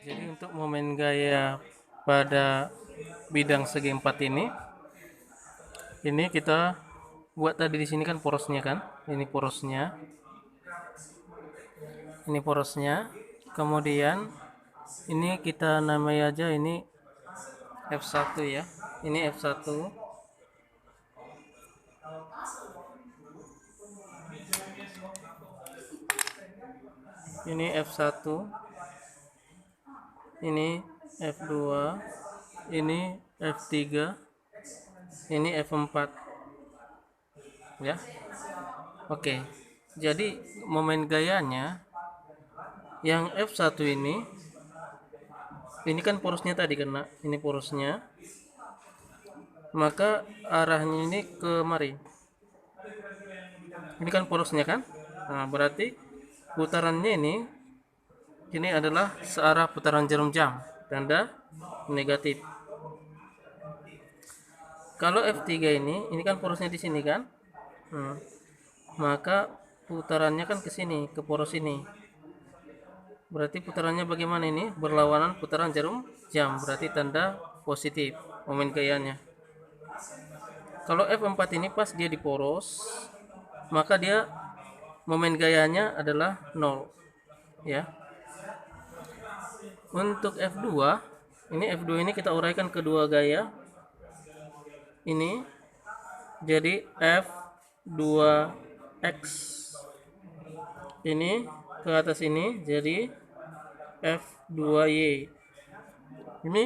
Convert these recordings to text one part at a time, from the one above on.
Jadi untuk momen gaya pada bidang segi empat ini kita buat tadi di sini kan porosnya kan, ini porosnya. Kemudian ini kita namai aja ini F1 ya. Ini F1, ini F1, ini F2, ini F3, ini F4 ya. Oke. Jadi momen gayanya yang F1 ini kan porosnya tadi kena, ini porosnya, maka arahnya ini ke mari. Ini kan porosnya kan? Nah, berarti putarannya ini adalah searah putaran jarum jam, tanda negatif. Kalau F3 ini kan porosnya di sini kan? Maka putarannya kan ke sini, ke poros ini. Berarti putarannya bagaimana ini? Berlawanan putaran jarum jam, berarti tanda positif momen gayanya. Kalau F4 ini pas dia di poros, maka dia momen gayanya adalah 0 ya. Untuk F2 ini kita uraikan kedua gaya ini jadi F2X, ini ke atas ini jadi F2Y. Ini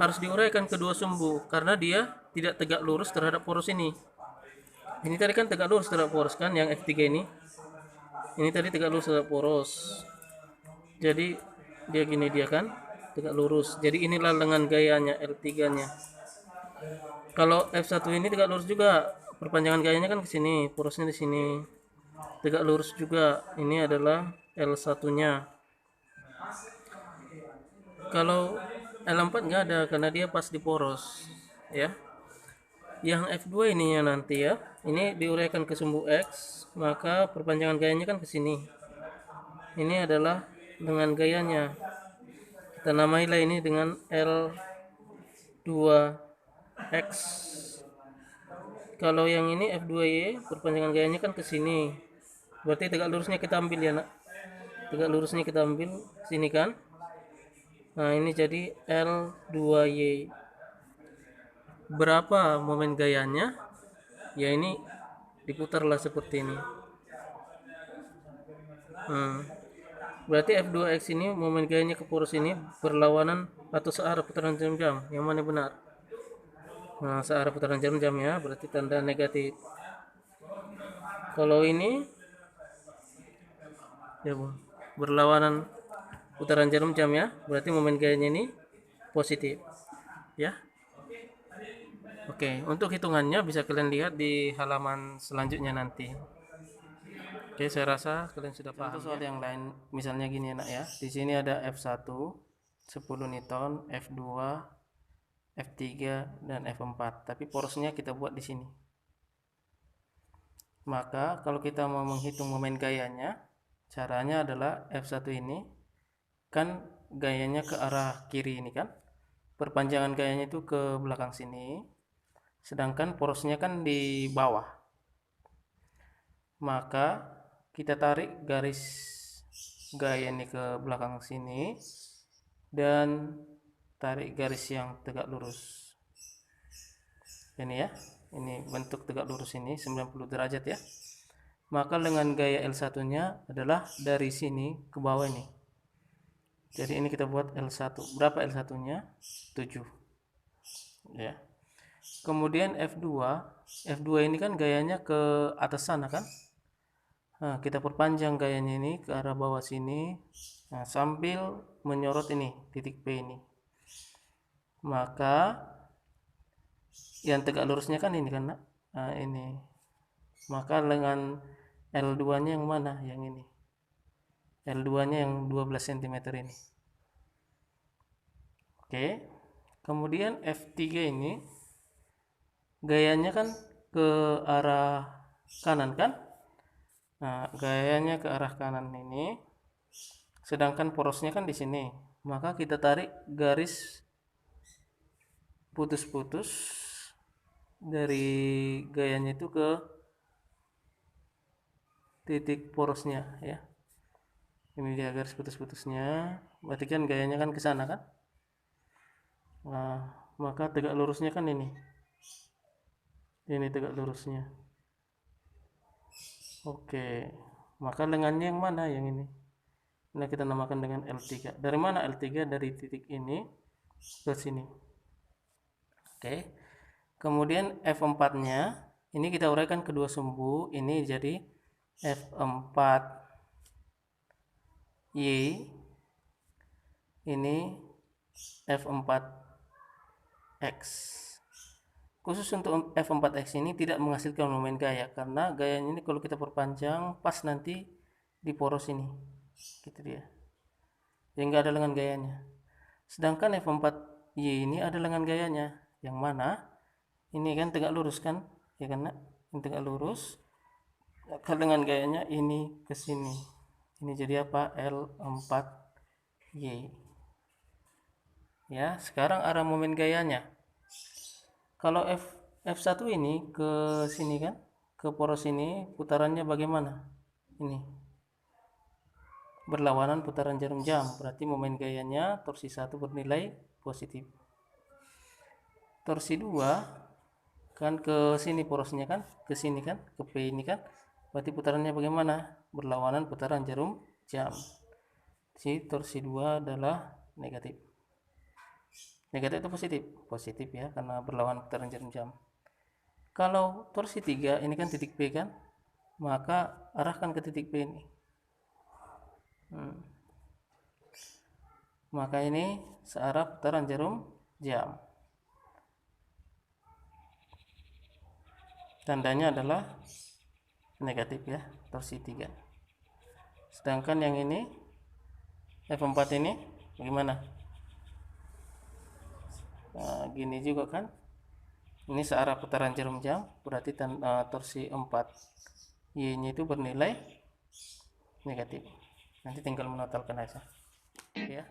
harus diuraikan kedua sumbu karena dia tidak tegak lurus terhadap poros ini. Ini tadi kan tegak lurus terhadap poros kan, yang F3 ini tadi tegak lurus terhadap poros. Jadi dia gini, dia kan tegak lurus. Jadi inilah lengan gayanya L3-nya. Kalau F1 ini tegak lurus juga, perpanjangan gayanya kan ke sini, porosnya di sini. Tegak lurus juga. Ini adalah L1-nya. Kalau L4 nggak ada karena dia pas di poros, ya. Yang F2 ini ya nanti ya. Ini diuraikan ke sumbu X, maka perpanjangan gayanya kan ke sini. Ini adalah dengan gayanya. Kita namailah ini dengan L2X. Kalau yang ini F2Y, perpanjangan gayanya kan ke sini. Berarti tegak lurusnya kita ambil ya, Nak. Tegak lurusnya kita ambil sini kan. Nah, ini jadi L2Y. Berapa momen gayanya? Ya ini diputarlah seperti ini. Berarti F2X ini momen gayanya ke poros ini berlawanan atau searah putaran jarum jam. Yang mana benar? Nah, searah putaran jarum jam ya, berarti tanda negatif. Kalau ini ya berlawanan putaran jarum jam ya, berarti momen gayanya ini positif ya. Oke, untuk hitungannya bisa kalian lihat di halaman selanjutnya nanti. Oke, saya rasa kalian sudah paham. Contoh soal yang lain, misalnya gini enak ya. Di sini ada F1 10 Newton, F2, F3 dan F4. Tapi porosnya kita buat di sini. Maka kalau kita mau menghitung momen gayanya, caranya adalah F1 ini kan gayanya ke arah kiri ini kan. Perpanjangan gayanya itu ke belakang sini. Sedangkan porosnya kan di bawah. Maka kita tarik garis gaya ini ke belakang sini dan tarik garis yang tegak lurus. Ini ya. Ini bentuk tegak lurus ini 90 derajat ya. Maka lengan gaya L1-nya adalah dari sini ke bawah ini. Jadi ini kita buat L1. Berapa L1-nya? 7. Ya. Kemudian F2. F2 ini kan gayanya ke atas sana kan? Nah, kita perpanjang gayanya ini ke arah bawah sini. Nah, sambil menyorot ini, titik P ini. Maka yang tegak lurusnya kan ini kan, nah, ini. Maka lengan L2-nya yang mana? Yang ini. L2-nya yang 12 cm ini. Oke. Kemudian F3 ini gayanya kan ke arah kanan kan? Nah, gayanya ke arah kanan ini, sedangkan porosnya kan di sini. Maka kita tarik garis putus-putus dari gayanya itu ke titik porosnya ya. Ini dia garis putus-putusnya. Berarti kan gayanya kan ke sana kan? Nah, maka tegak lurusnya kan ini. Ini tegak lurusnya. Oke. Maka lengannya yang mana? Yang ini. Nah, kita namakan dengan L3. Dari mana L3? Dari titik ini ke sini. Oke. Kemudian F4-nya ini kita uraikan kedua sumbu, ini jadi F4Y, ini F4X. Khusus untuk F4X ini tidak menghasilkan momen gaya, karena gayanya ini kalau kita perpanjang pas nanti di poros ini, gitu dia. Jadi nggak ada lengan gayanya. Sedangkan F4Y ini ada lengan gayanya, yang mana ini kan tegak lurus kan, ya kan? Ini tegak lurus. Dengan gayanya ini ke sini. Ini jadi apa? L4Y. Ya, sekarang arah momen gayanya. Kalau F1 ini ke sini kan, ke poros ini putarannya bagaimana? Ini berlawanan putaran jarum jam, berarti momen gayanya torsi 1 bernilai positif. Torsi 2 kan ke sini porosnya kan, ke sini kan, ke P ini kan, berarti putarannya bagaimana? Berlawanan putaran jarum jam. Si torsi 2 adalah negatif. Negatif atau positif? Positif ya, karena berlawanan putaran jarum jam. Kalau torsi 3 ini kan titik P kan, maka arahkan ke titik P ini. Maka ini searah putaran jarum jam. Tandanya adalah negatif ya, torsi 3. Sedangkan yang ini F4 ini bagaimana? Nah, gini juga kan, ini searah putaran jarum jam, berarti torsi 4 Y nya itu bernilai negatif. Nanti tinggal menotalkan aja ya.